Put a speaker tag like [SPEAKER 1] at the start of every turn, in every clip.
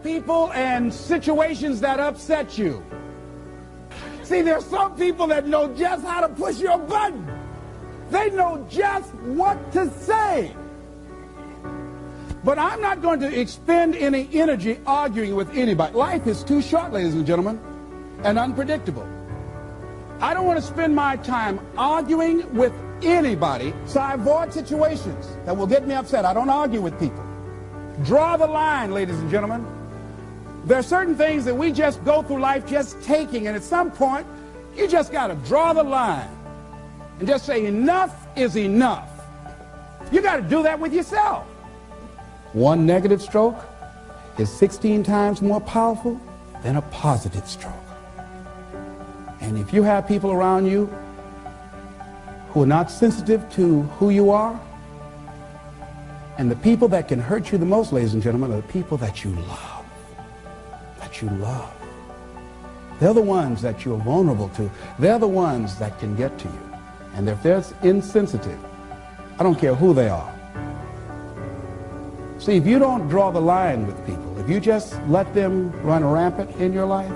[SPEAKER 1] people and situations that upset you. See, there's some people that know just how to push your button. They know just what to say. But I'm not going to expend any energy arguing with anybody. Life is too short, ladies and gentlemen, and unpredictable. I don't want to spend my time arguing with anybody, so I avoid situations that will get me upset. I don't argue with people. Draw the line, ladies and gentlemen. There are certain things that we just go through life just taking, and at some point, you just got to draw the line and just say enough is enough. You got to do that with yourself. One negative stroke is 16 times more powerful than a positive stroke. And if you have people around you who are not sensitive to who you are, and the people that can hurt you the most, ladies and gentlemen, are the people that you love. That you love. They're the ones that you're vulnerable to. They're the ones that can get to you. And if they're insensitive, I don't care who they are. See, if you don't draw the line with people, if you just let them run rampant in your life,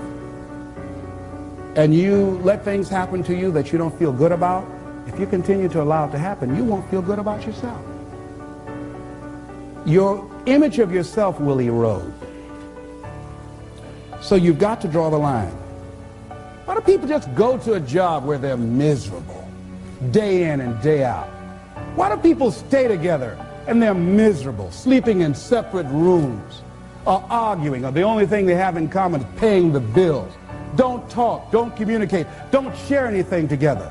[SPEAKER 1] and you let things happen to you that you don't feel good about, if you continue to allow it to happen, you won't feel good about yourself. Your image of yourself will erode. So you've got to draw the line. Why do people just go to a job where they're miserable, day in and day out? Why do people stay together and they're miserable, sleeping in separate rooms, or arguing, or the only thing they have in common is paying the bills? Don't talk, don't communicate, don't share anything together.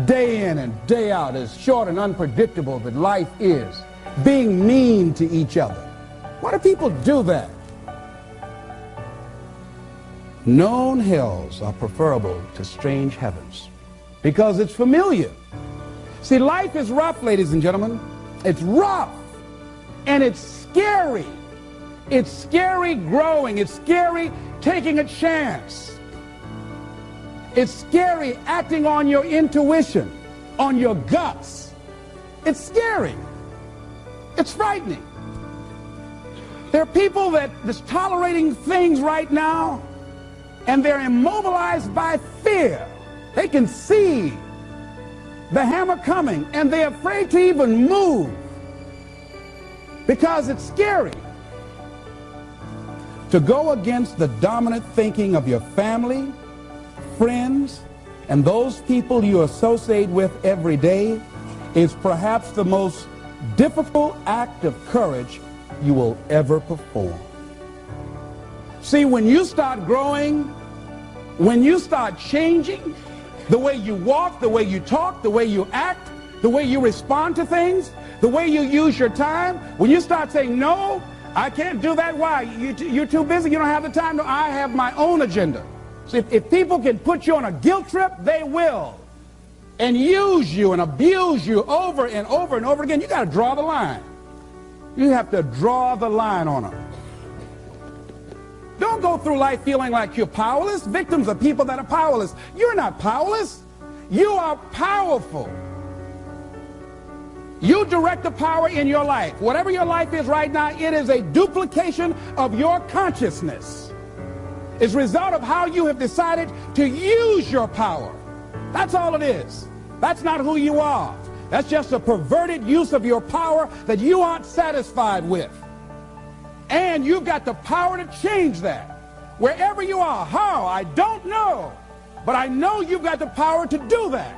[SPEAKER 1] Day in and day out, as short and unpredictable that life is, being mean to each other. Why do people do that? Known hells are preferable to strange heavens because it's familiar. See, life is rough, ladies and gentlemen. It's rough, and it's scary. It's scary growing. It's scary taking a chance. It's scary acting on your intuition, on your guts. It's scary. It's frightening. There are people that's tolerating things right now, and they're immobilized by fear. They can see the hammer coming, and they're afraid to even move because it's scary. To go against the dominant thinking of your family, friends, and those people you associate with every day is perhaps the most difficult act of courage you will ever perform. See, when you start growing, when you start changing the way you walk, the way you talk, the way you act, the way you respond to things, the way you use your time, when you start saying, no, I can't do that. Why? You're too busy. You don't have the time. No, I have my own agenda. So if people can put you on a guilt trip, they will. And use you and abuse you over and over and over again. You got to draw the line. You have to draw the line on them. Don't go through life feeling like you're powerless. Victims are people that are powerless. You're not powerless. You are powerful. You direct the power in your life. Whatever your life is right now, it is a duplication of your consciousness. It's a result of how you have decided to use your power. That's all it is. That's not who you are. That's just a perverted use of your power that you aren't satisfied with. And you've got the power to change that. Wherever you are, how, I don't know. But I know you've got the power to do that.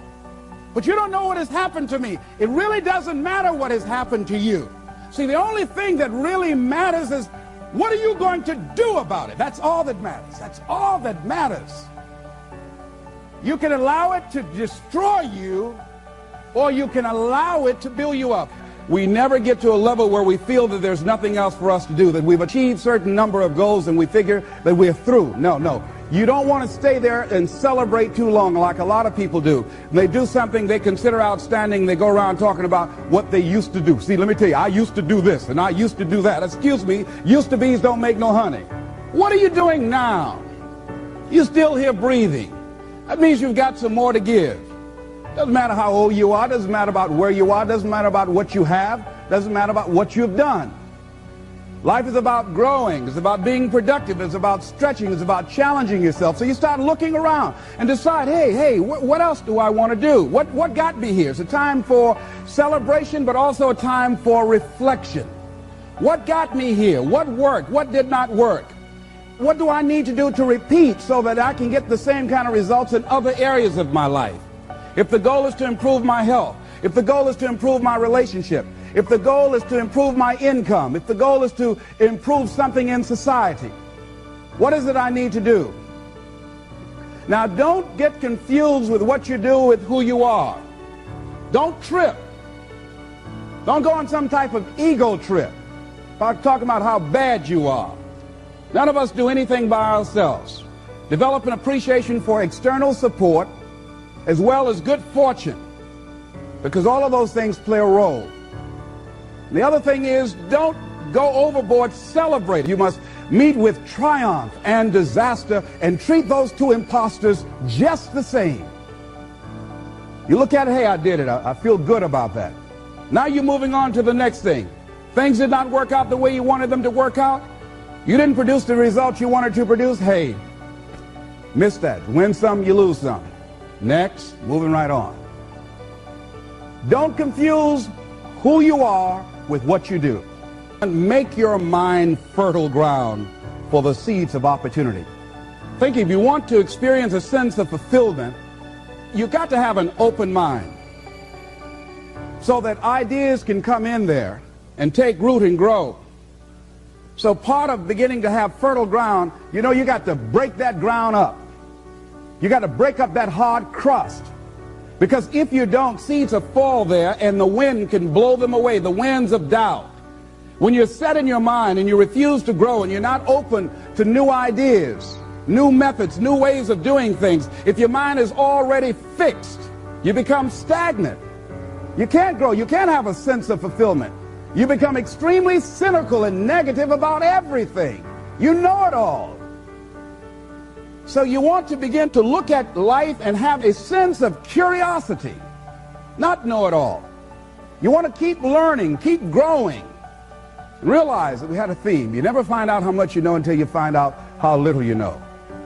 [SPEAKER 1] But you don't know what has happened to me. It really doesn't matter what has happened to you. See, the only thing that really matters is what are you going to do about it? That's all that matters. That's all that matters. You can allow it to destroy you, or you can allow it to build you up. We never get to a level where we feel that there's nothing else for us to do, that we've achieved a certain number of goals and we figure that we're through. No. You don't want to stay there and celebrate too long like a lot of people do. When they do something they consider outstanding, they go around talking about what they used to do. See, let me tell you, I used to do this and I used to do that. Excuse me, used to be's don't make no honey. What are you doing now? You're still here breathing. That means you've got some more to give. Doesn't matter how old you are, doesn't matter about where you are, doesn't matter about what you have, doesn't matter about what you've done. Life is about growing. It's about being productive. It's about stretching. It's about challenging yourself. So you start looking around and decide, hey, what else do I want to do? What got me here? It's a time for celebration, but also a time for reflection. What got me here? What worked? What did not work? What do I need to do to repeat so that I can get the same kind of results in other areas of my life? If the goal is to improve my health, if the goal is to improve my relationship, if the goal is to improve my income, if the goal is to improve something in society, what is it I need to do? Now, don't get confused with what you do with who you are. Don't trip. Don't go on some type of ego trip about talking about how bad you are. None of us do anything by ourselves. Develop an appreciation for external support as well as good fortune, because all of those things play a role. The other thing is, don't go overboard celebrating. You must meet with triumph and disaster and treat those two imposters just the same. You look at it, hey, I did it. I feel good about that. Now you're moving on to the next thing. Things did not work out the way you wanted them to work out. You didn't produce the results you wanted to produce. Hey, miss that. Win some, you lose some. Next, moving right on. Don't confuse who you are with what you do. And make your mind fertile ground for the seeds of opportunity. Think, if you want to experience a sense of fulfillment, you've got to have an open mind so that ideas can come in there and take root and grow. So part of beginning to have fertile ground, you got to break that ground up. You got to break up that hard crust. Because if you don't, seeds will fall there and the wind can blow them away, the winds of doubt. When you're set in your mind and you refuse to grow and you're not open to new ideas, new methods, new ways of doing things, if your mind is already fixed, you become stagnant. You can't grow. You can't have a sense of fulfillment. You become extremely cynical and negative about everything. You know it all. So you want to begin to look at life and have a sense of curiosity, not know it all. You want to keep learning, keep growing. Realize that we had a theme. You never find out how much you know until you find out how little you know.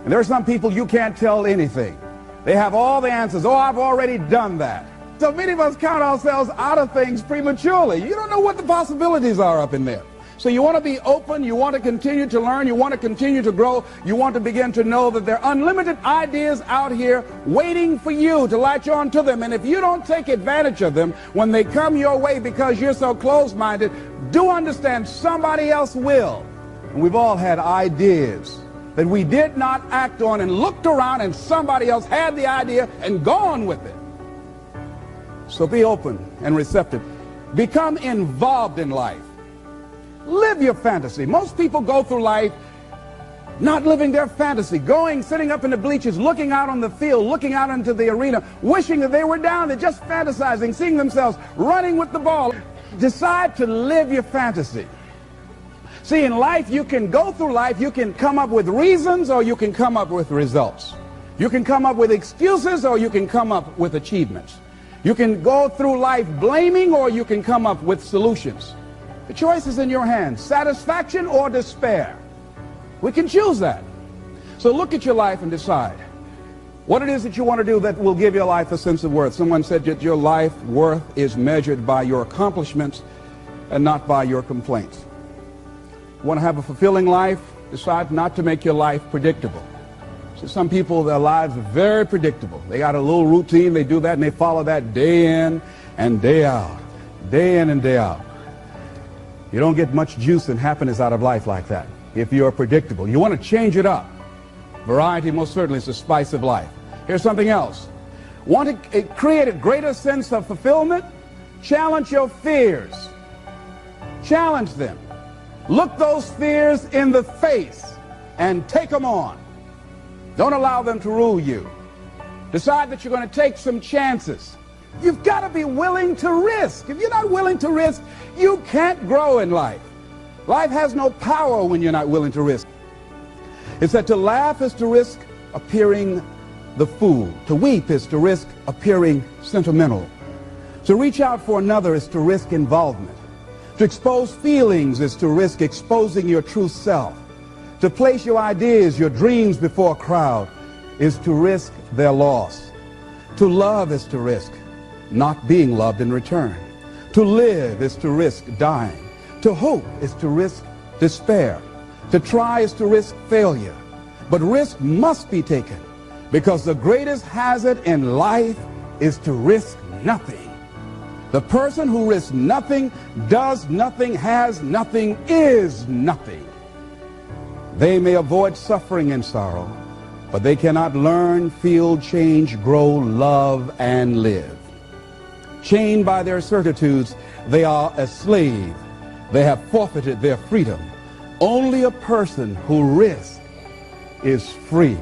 [SPEAKER 1] And there are some people you can't tell anything. They have all the answers. Oh, I've already done that. So many of us count ourselves out of things prematurely. You don't know what the possibilities are up in there. So you want to be open, you want to continue to learn, you want to continue to grow, you want to begin to know that there are unlimited ideas out here waiting for you to latch on to them. And if you don't take advantage of them when they come your way because you're so closed-minded, do understand somebody else will. And we've all had ideas that we did not act on and looked around and somebody else had the idea and gone with it. So be open and receptive. Become involved in life. Live your fantasy. Most people go through life not living their fantasy, sitting up in the bleachers, looking out on the field, looking out into the arena, wishing that they were down there, just fantasizing, seeing themselves running with the ball. Decide to live your fantasy. See, in life, you can go through life, you can come up with reasons or you can come up with results. You can come up with excuses or you can come up with achievements. You can go through life blaming or you can come up with solutions. The choice is in your hands, satisfaction or despair. We can choose that. So look at your life and decide what it is that you want to do that will give your life a sense of worth. Someone said that your life worth is measured by your accomplishments and not by your complaints. You want to have a fulfilling life? Decide not to make your life predictable. So some people, their lives are very predictable. They got a little routine, they do that and they follow that day in and day out, day in and day out. You don't get much juice and happiness out of life like that if you're predictable. You want to change it up. Variety most certainly is the spice of life. Here's something else. Want to create a greater sense of fulfillment? Challenge your fears. Challenge them. Look those fears in the face and take them on. Don't allow them to rule you. Decide that you're going to take some chances. You've got to be willing to risk. If you're not willing to risk, you can't grow in life. Life has no power when you're not willing to risk. It said to laugh is to risk appearing the fool. To weep is to risk appearing sentimental. To reach out for another is to risk involvement. To expose feelings is to risk exposing your true self. To place your ideas, your dreams before a crowd is to risk their loss. To love is to risk not being loved in return. To live is to risk dying. To hope is to risk despair. To try is to risk failure. But risk must be taken, because the greatest hazard in life is to risk nothing. The person who risks nothing, does nothing, has nothing, is nothing. They may avoid suffering and sorrow, but they cannot learn, feel, change, grow, love, and live. Chained by their certitudes, they are a slave. They have forfeited their freedom. Only a person who risks is free.